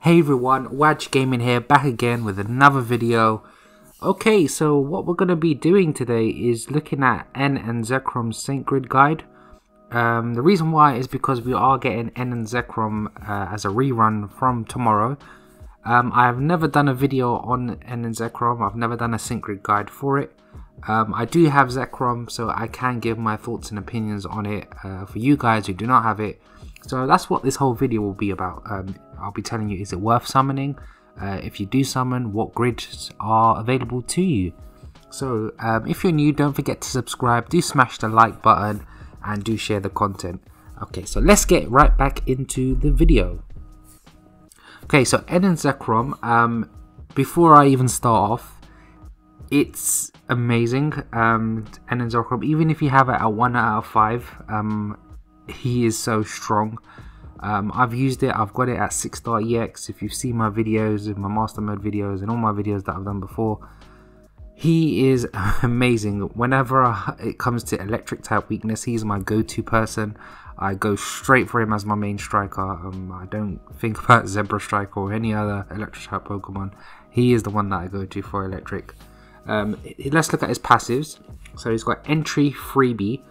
Hey everyone, Waj Gaming here, back again with another video. Okay, so what we're going to be doing today is looking at N Zekrom's sync grid guide. The reason why is because we are getting N Zekrom as a rerun from tomorrow. I have never done a video on N Zekrom, I've never done a sync grid guide for it. I do have Zekrom, so I can give my thoughts and opinions on it for you guys who do not have it. So that's what this whole video will be about. I'll be telling you, is it worth summoning? If you do summon, what grids are available to you? So if you're new, don't forget to subscribe, do smash the like button and do share the content. Okay, so let's get right back into the video. Okay, so N Zekrom, before I even start off, it's amazing. N Zekrom, even if you have it at 1 out of 5, he is so strong. I've used it, I've got it at 6-star EX. If you've seen my videos, my master mode videos and all my videos that I've done before, he is amazing. Whenever it comes to electric type weakness, he's my go-to person. I go straight for him as my main striker. I don't think about Zebra Striker or any other electric type Pokemon. He is the one that I go to for electric. Let's look at his passives. So he's got entry freebie.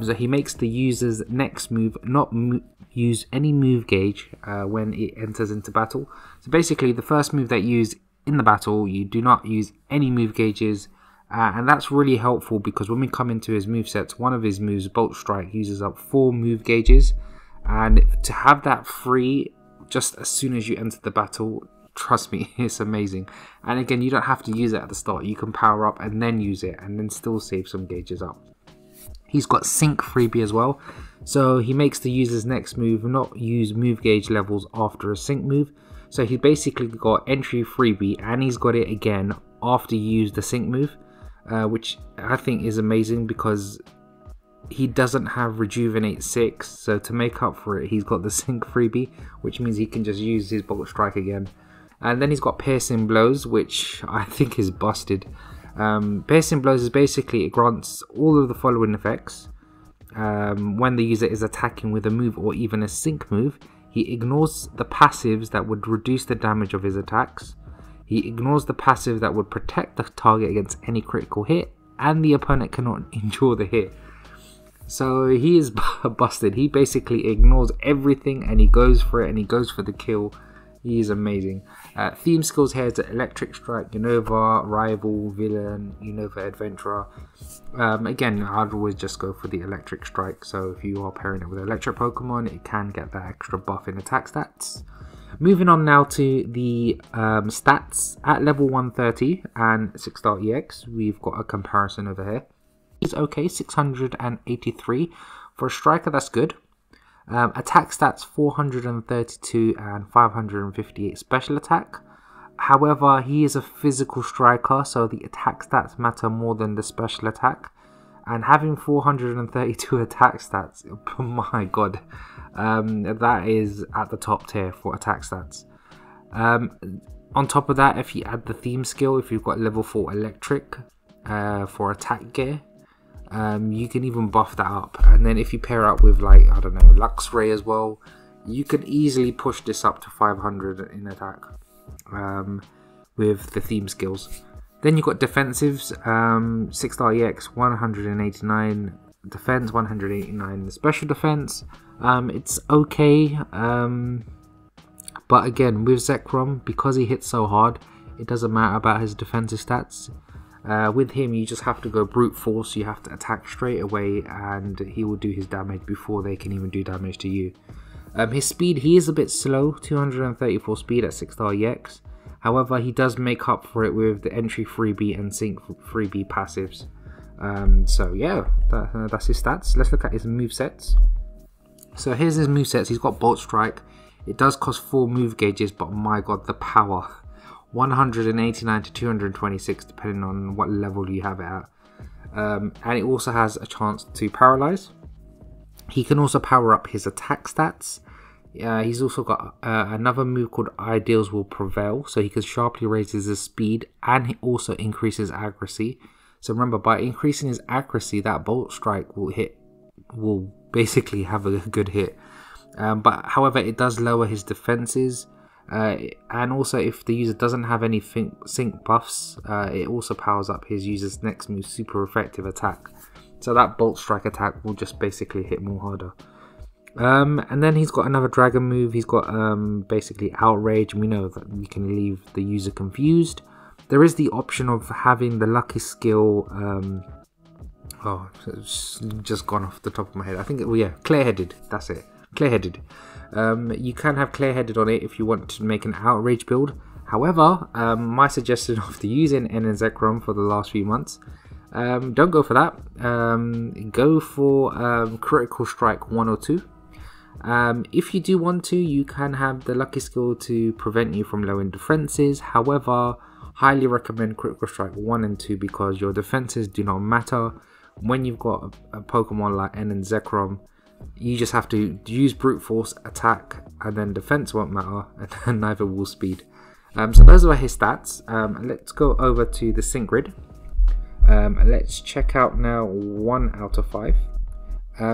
So he makes the user's next move not use any move gauge when it enters into battle. So basically the first move that you use in the battle, you do not use any move gauges, and that's really helpful because when we come into his movesets, one of his moves, Bolt Strike, uses up 4 move gauges, and to have that free just as soon as you enter the battle, trust me, it's amazing. And again, you don't have to use it at the start, you can power up and then use it and then still save some gauges up. He's got sync freebie as well, so he makes the user's next move not use move gauge levels after a sync move. So he basically got entry freebie and he's got it again after you use the sync move, which I think is amazing because he doesn't have rejuvenate 6, so to make up for it he's got the sync freebie, which means he can just use his Bolt Strike again. And then he's got piercing blows, which I think is busted. Piercing blows is basically, it grants all of the following effects when the user is attacking with a move or even a sync move. He ignores the passives that would reduce the damage of his attacks. He ignores the passive that would protect the target against any critical hit, and the opponent cannot endure the hit. So he is busted. He basically ignores everything and he goes for it, and he goes for the kill. He is amazing. Theme skills here is Electric Strike, Unova, Rival, Villain, Unova, Adventurer. Again, I'd always just go for the Electric Strike. So if you are pairing it with electric Pokemon, it can get that extra buff in attack stats. Moving on now to the stats. At level 130 and 6-star EX, we've got a comparison over here. He's okay, 683. For a striker, that's good. Attack stats 432 and 558 special attack. However, he is a physical striker, so the attack stats matter more than the special attack. And having 432 attack stats, oh my god, that is at the top tier for attack stats. On top of that, if you add the theme skill, if you've got level 4 electric for attack gear, you can even buff that up. And then if you pair up with, like, I don't know, Luxray as well, you could easily push this up to 500 in attack with the theme skills. Then you've got defensives, 6-star EX 189, defense 189, special defense, it's okay, but again with Zekrom, because he hits so hard, it doesn't matter about his defensive stats. With him, you just have to go brute force, you have to attack straight away and he will do his damage before they can even do damage to you. His speed, he is a bit slow, 234 speed at 6-star EX. However, he does make up for it with the entry freebie and sync freebie passives. So yeah, that's his stats. Let's look at his movesets. So here's his movesets. He's got Bolt Strike. It does cost 4 move gauges, but my god, the power. 189 to 226 depending on what level you have it at, and it also has a chance to paralyze. He can also power up his attack stats. He's also got another move called Ideals Will Prevail, so he can sharply raise his speed and he also increases accuracy. So remember, by increasing his accuracy, that Bolt Strike will basically have a good hit. But however, it does lower his defenses. And also if the user doesn't have any sync buffs, it also powers up his user's next move super effective attack. So that bolt strike attack will just basically hit more harder. And then he's got another dragon move. He's got basically outrage, and we know that we can leave the user confused. There is the option of having the lucky skill, oh, it's just gone off the top of my head. I think, yeah, clear-headed, that's it, clear-headed. You can have clear-headed on it if you want to make an outrage build. However, my suggestion after using N Zekrom for the last few months, don't go for that. Go for critical strike 1 or 2. If you do want to, you can have the lucky skill to prevent you from lowering defenses. However, highly recommend critical strike 1 and 2 because your defenses do not matter. When you've got a Pokemon like N Zekrom, you just have to use brute force, attack, and then defense won't matter, and neither will speed. So those are his stats. Let's go over to the sync grid. Let's check out now 1 out of 5.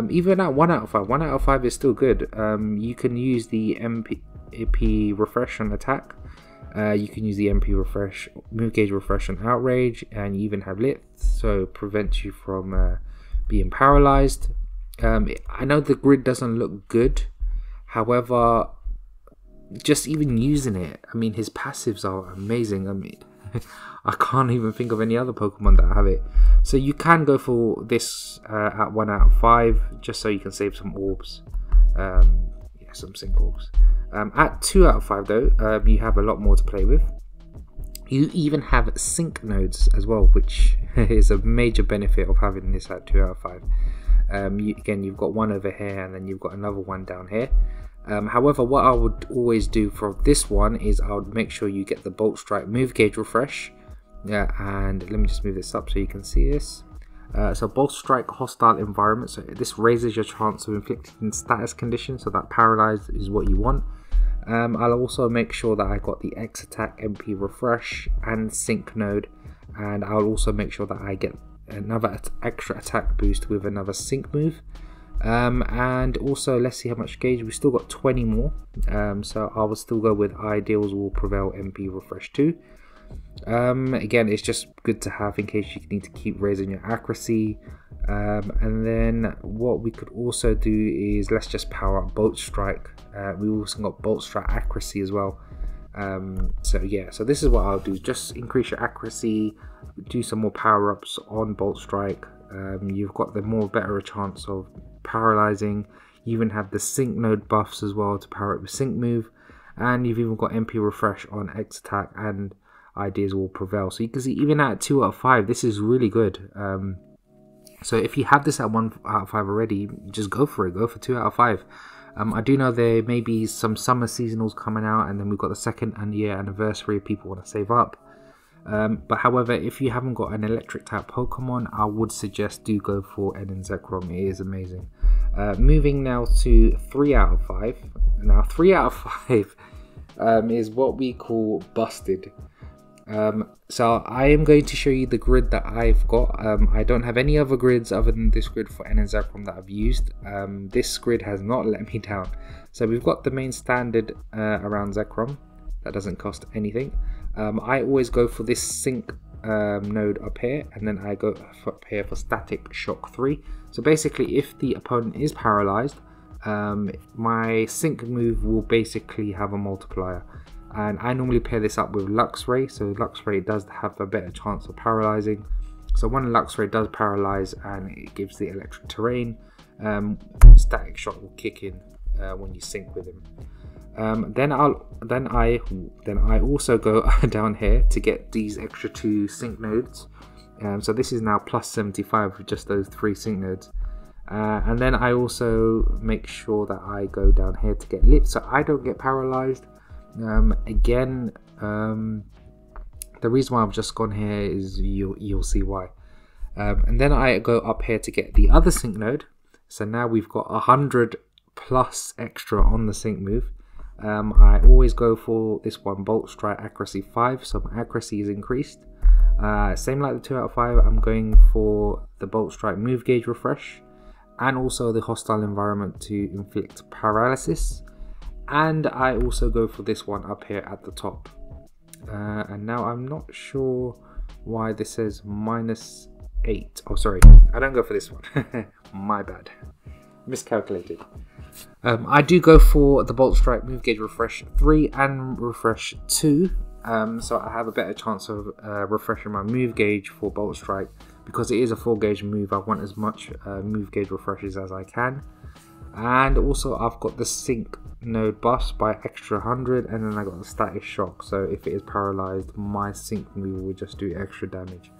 Even at 1 out of 5, 1 out of 5 is still good. You can use the MP refresh on attack. You can use the MP refresh, move gauge refresh on outrage, and you even have lit, so it prevents you from being paralyzed. I know the grid doesn't look good, however, just even using it, I mean, his passives are amazing. I mean, I can't even think of any other Pokemon that have it. So you can go for this at 1 out of 5, just so you can save some orbs. Yeah, some sync orbs. At 2 out of 5 though, you have a lot more to play with. You even have sync nodes as well, which is a major benefit of having this at 2 out of 5. Again, you've got one over here, and then you've got another one down here. However, what I would always do for this one is I would make sure you get the Bolt Strike move gauge refresh. Yeah, and let me just move this up so you can see this. So Bolt Strike hostile environment, so this raises your chance of inflicting status conditions, so that paralyzed is what you want. I'll also make sure that I got the X attack MP refresh and sync node, and I'll also make sure that I get another extra attack boost with another sync move. And also, let's see how much gauge we still got. 20 more, so I will still go with Ideals Will Prevail MP refresh 2. Again, it's just good to have in case you need to keep raising your accuracy. And then what we could also do is let's just power up Bolt Strike. We also got Bolt Strike accuracy as well. So yeah, so this is what I'll do, just increase your accuracy, do some more power ups on Bolt Strike. You've got the better chance of paralyzing. You even have the sync node buffs as well to power up the sync move, and you've even got MP refresh on X attack, and Ideas Will Prevail. So you can see even at 2 out of 5, this is really good. So if you have this at 1 out of 5 already, just go for it, go for 2 out of 5. I do know there may be some summer seasonals coming out, and then we've got the 2nd year anniversary if people want to save up. But however, if you haven't got an electric type Pokemon, I would suggest do go for N Zekrom. It is amazing. Moving now to 3 out of 5. Now 3 out of 5 is what we call busted. So I am going to show you the grid that I've got. I don't have any other grids other than this grid for N Zekrom that I've used. This grid has not let me down. So we've got the main standard around Zekrom. That doesn't cost anything. I always go for this sync node up here, and then I go up here for static shock 3. So basically, if the opponent is paralyzed, my sync move will basically have a multiplier. And I normally pair this up with Luxray, so Luxray does have a better chance of paralyzing. So when Luxray does paralyze and it gives the electric terrain, static shock will kick in when you sync with him. Then I also go down here to get these extra 2 sync nodes. So this is now plus 75 with just those 3 sync nodes. And then I also make sure that I go down here to get lit, so I don't get paralyzed. Again, the reason why I've just gone here is you'll see why. And then I go up here to get the other sync node. So now we've got 100 plus extra on the sync move. I always go for this one, Bolt Strike accuracy 5, so my accuracy is increased. Same like the 2 out of 5, I'm going for the Bolt Strike move gauge refresh, and also the hostile environment to inflict paralysis. and I also go for this one up here at the top. And now I'm not sure why this says -8. Oh, sorry, I don't go for this one. My bad, miscalculated. I do go for the Bolt Strike Move Gauge Refresh 3 and Refresh 2. So I have a better chance of refreshing my move gauge for Bolt Strike, because it is a 4 gauge move. I want as much move gauge refreshes as I can. And also I've got the Sync Node Buffs by extra 100, and then I got the Static Shock, so if it is paralyzed, my Sync move will just do extra damage.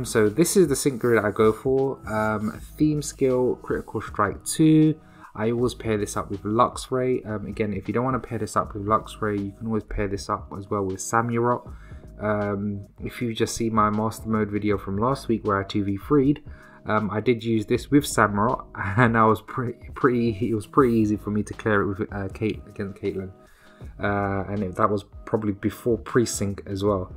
So this is the sync grid I go for. Theme Skill, Critical Strike 2. I always pair this up with Lux Ray. Again, if you don't want to pair this up with Lux Ray, you can always pair this up as well with Samurott. If you just see my Master Mode video from last week where I 2v3'd, I did use this with Samurott, and I was it was pretty easy for me to clear it with against Caitlyn. And that was probably before pre-sync as well.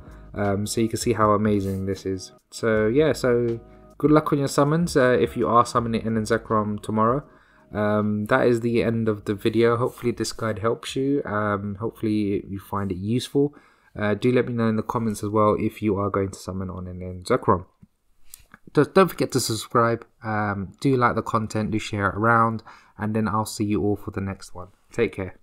So you can see how amazing this is. So yeah, so good luck on your summons if you are summoning N Zekrom tomorrow. That is the end of the video. Hopefully this guide helps you. Hopefully you find it useful. Do let me know in the comments as well if you are going to summon on N Zekrom. Just don't forget to subscribe. Do like the content, do share it around, and then I'll see you all for the next one. Take care.